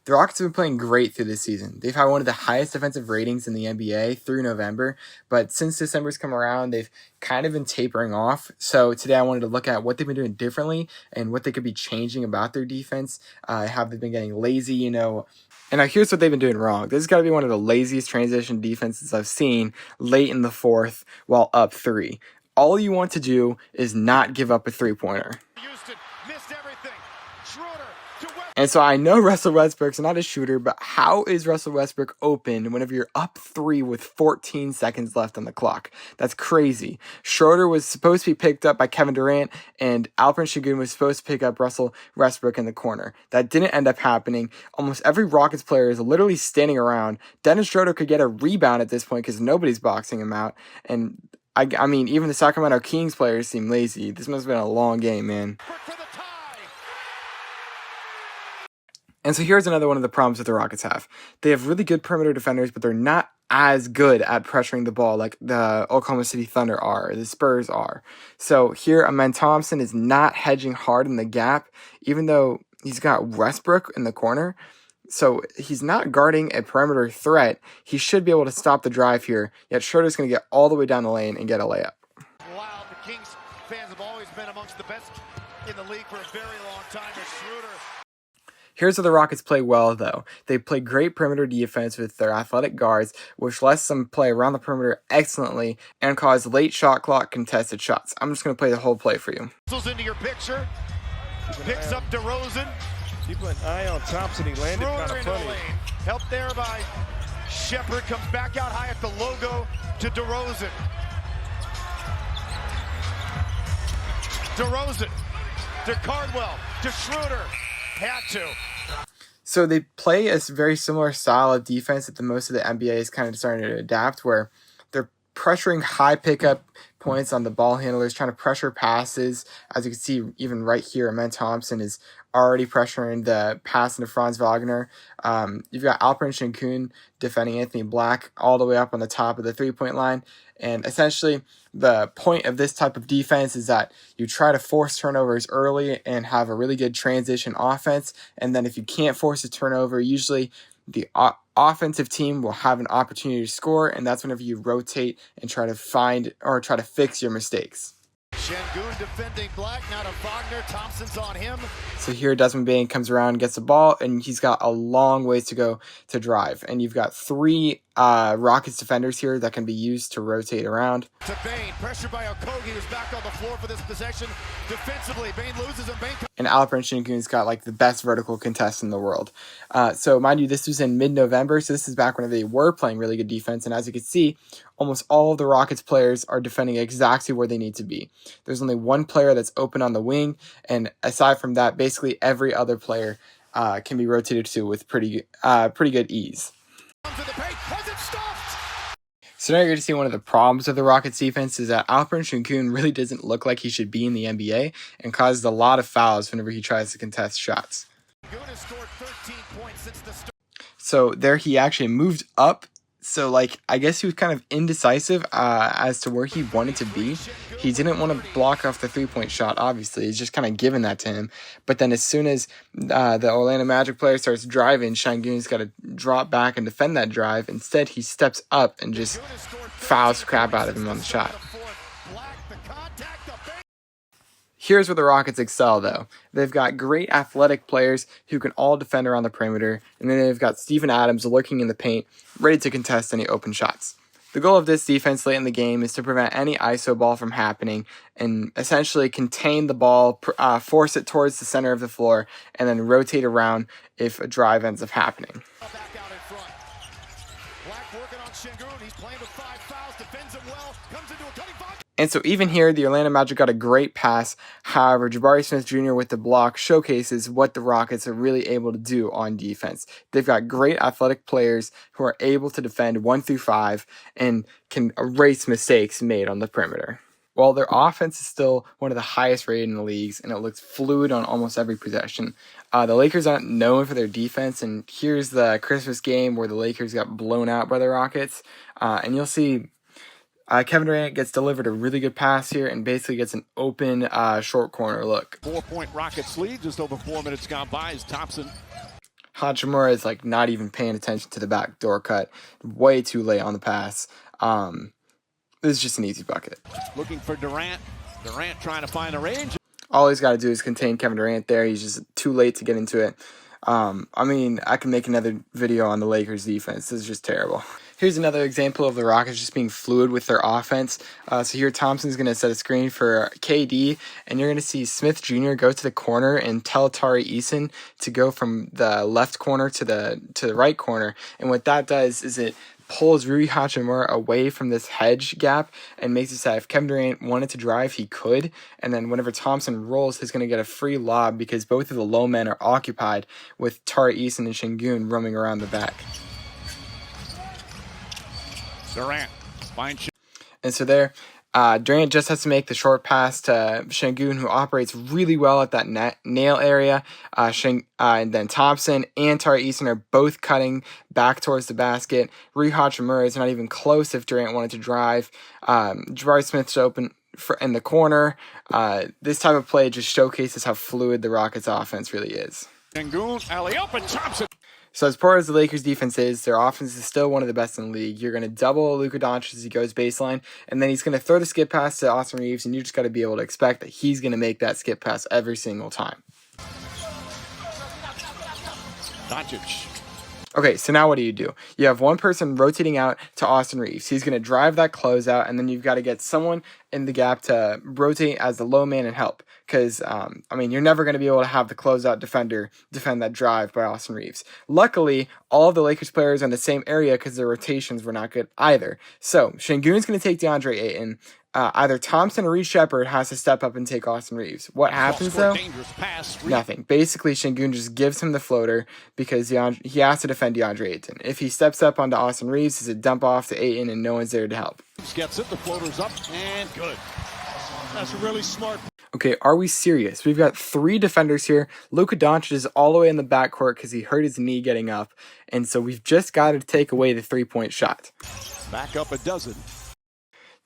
The Rockets have been playing great through this season. They've had one of the highest defensive ratings in the NBA through November, but since December's come around, they've kind of been tapering off. So today I wanted to look at what they've been doing differently and what they could be changing about their defense. Have they been getting lazy, And now here's what they've been doing wrong. This has got to be one of the laziest transition defenses I've seen late in the fourth while up 3. All you want to do is not give up a three-pointer. And so I know Russell Westbrook's not a shooter, but how is Russell Westbrook open whenever you're up 3 with 14 seconds left on the clock? That's crazy. Schroeder was supposed to be picked up by Kevin Durant, and Alperen Sengun was supposed to pick up Russell Westbrook in the corner. That didn't end up happening. Almost every Rockets player is literally standing around. Dennis Schroeder could get a rebound at this point because nobody's boxing him out. And I mean, even the Sacramento Kings players seem lazy. This must have been a long game, man. And so here's another one of the problems that the Rockets have. They have really good perimeter defenders, but they're not as good at pressuring the ball like the Oklahoma City Thunder are, or the Spurs are. So here, Amen Thompson is not hedging hard in the gap, even though he's got Westbrook in the corner. So he's not guarding a perimeter threat. He should be able to stop the drive here, yet Schroeder's going to get all the way down the lane and get a layup. Wow, the Kings fans have always been amongst the best in the league for a very long time. Schroeder. Here's where the Rockets play well, though. They play great perimeter defense with their athletic guards, which lets them play around the perimeter excellently and cause late shot clock contested shots. I'm just going to play the whole play for you. Into your picture, picks up DeRozan. He put an eye on Thompson. He landed kind of funny. Helped there by Shepard. Comes back out high at the logo to DeRozan. DeRozan to Cardwell to Schroeder. Had to. So they play a very similar style of defense that the most of the NBA is kind of starting to adapt, where they're pressuring high pickup points on the ball handlers, trying to pressure passes. As you can see, even right here, Amen Thompson is already pressuring the pass into Franz Wagner. You've got Alperen Sengun defending Anthony Black all the way up on the top of the three-point line. And essentially, the point of this type of defense is that you try to force turnovers early and have a really good transition offense. And then if you can't force a turnover, usually the offensive team will have an opportunity to score, and that's whenever you rotate and try to find or try to fix your mistakes. Sengun defending Black, now to Wagner. Thompson's on him. So here Desmond Bane comes around, gets the ball, and he's got a long ways to go to drive. And you've got 3 Rockets defenders here that can be used to rotate around. To Bane, pressure by Okogie, who's back on the floor for this possession. Defensively, Bane loses and Bane. And Alperen Sengun's got like the best vertical contest in the world. So mind you, this was in mid-November, so this is back when they were playing really good defense. And as you can see, almost all of the Rockets players are defending exactly where they need to be. There's only one player that's open on the wing, and aside from that, basically every other player can be rotated to with pretty good ease. So now you're going to see one of the problems of the Rockets defense is that Alperen Sengun really doesn't look like he should be in the NBA and causes a lot of fouls whenever he tries to contest shots. So there he actually moved up. So I guess he was kind of indecisive as to where he wanted to be. He didn't want to block off the three-point shot, obviously. He's just kind of given that to him. But then as soon as the Orlando Magic player starts driving, Sengun's got to drop back and defend that drive. Instead, he steps up and just fouls the crap out of him on the shot. Here's where the Rockets excel, though. They've got great athletic players who can all defend around the perimeter, and then they've got Steven Adams lurking in the paint, ready to contest any open shots. The goal of this defense late in the game is to prevent any ISO ball from happening and essentially contain the ball, force it towards the center of the floor, and then rotate around if a drive ends up happening. And so even here, the Orlando Magic got a great pass. However, Jabari Smith Jr. with the block showcases what the Rockets are really able to do on defense. They've got great athletic players who are able to defend 1 through 5 and can erase mistakes made on the perimeter. While their offense is still one of the highest rated in the leagues, and it looks fluid on almost every possession. The Lakers aren't known for their defense, and here's the Christmas game where the Lakers got blown out by the Rockets. And you'll see Kevin Durant gets delivered a really good pass here and basically gets an open short corner look. 4-point Rockets lead, just over 4 minutes gone by as Thompson. Hachimura is like not even paying attention to the backdoor cut. Way too late on the pass. This is just an easy bucket. Looking for Durant. Durant trying to find the range. All he's got to do is contain Kevin Durant there. He's just too late to get into it. I mean, I can make another video on the Lakers defense. This is just terrible. Here's another example of the Rockets just being fluid with their offense. So here Thompson's going to set a screen for KD, and you're going to see Smith Jr. go to the corner and tell Tari Eason to go from the left corner to the right corner. And what that does is it pulls Rui Hachimura away from this hedge gap and makes it so if Kevin Durant wanted to drive, he could. And then whenever Thompson rolls, he's going to get a free lob because both of the low men are occupied with Tari Eason and Şengün roaming around the back. Durant finds. And so there, Durant just has to make the short pass to Şengün, who operates really well at that nail area. And then Thompson and Tari Eason are both cutting back towards the basket. Rui Hachimura is not even close if Durant wanted to drive. Jabari Smith's open in the corner. This type of play just showcases how fluid the Rockets' offense really is. Şengün, alley-oop, and Thompson. So as far as the Lakers' defense is, their offense is still one of the best in the league. You're going to double Luka Doncic as he goes baseline, and then he's going to throw the skip pass to Austin Reeves, and you just got to be able to expect that he's going to make that skip pass every single time. Doncic. Okay, so now what do? You have one person rotating out to Austin Reeves. He's going to drive that closeout, and then you've got to get someone in the gap to rotate as the low man and help. Because, you're never going to be able to have the closeout defender defend that drive by Austin Reeves. Luckily, all of the Lakers players are in the same area because their rotations were not good either. So, Şengün's going to take DeAndre Ayton. Either Thompson or Reed Shepherd has to step up and take Austin Reeves. What happens, though? Nothing. Basically, Şengün just gives him the floater because he has to defend DeAndre Ayton. If he steps up onto Austin Reeves, it's a dump off to Ayton, and no one's there to help. Gets it, the floater's up, and good. That's really smart. Okay, are we serious? We've got 3 defenders here. Luka Doncic is all the way in the backcourt because he hurt his knee getting up, and so we've just got to take away the 3-point shot. Back up a dozen.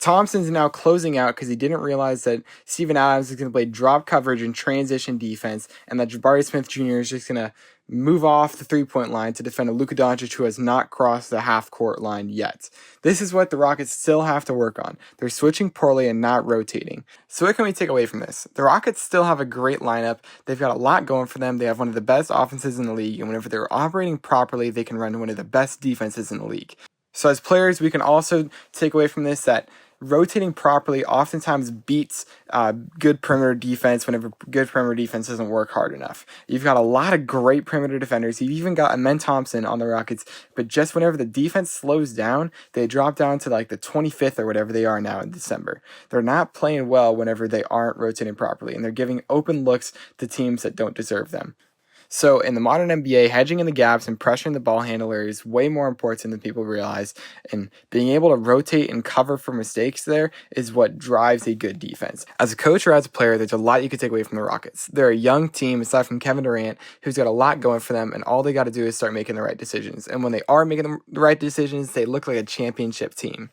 Thompson's now closing out because he didn't realize that Steven Adams is going to play drop coverage and transition defense, and that Jabari Smith Jr. is just going to move off the 3-point line to defend a Luka Doncic who has not crossed the half-court line yet. This is what the Rockets still have to work on. They're switching poorly and not rotating. So what can we take away from this? The Rockets still have a great lineup. They've got a lot going for them. They have one of the best offenses in the league, and whenever they're operating properly, they can run one of the best defenses in the league. So as players, we can also take away from this that rotating properly oftentimes beats good perimeter defense whenever good perimeter defense doesn't work hard enough. You've got a lot of great perimeter defenders. You've even got Amen Thompson on the Rockets, but just whenever the defense slows down, they drop down to like the 25th or whatever they are now in December. They're not playing well whenever they aren't rotating properly, and they're giving open looks to teams that don't deserve them. So in the modern NBA, hedging in the gaps and pressuring the ball handler is way more important than people realize. And being able to rotate and cover for mistakes there is what drives a good defense. As a coach or as a player, there's a lot you could take away from the Rockets. They're a young team, aside from Kevin Durant, who's got a lot going for them, and all they got to do is start making the right decisions. And when they are making the right decisions, they look like a championship team.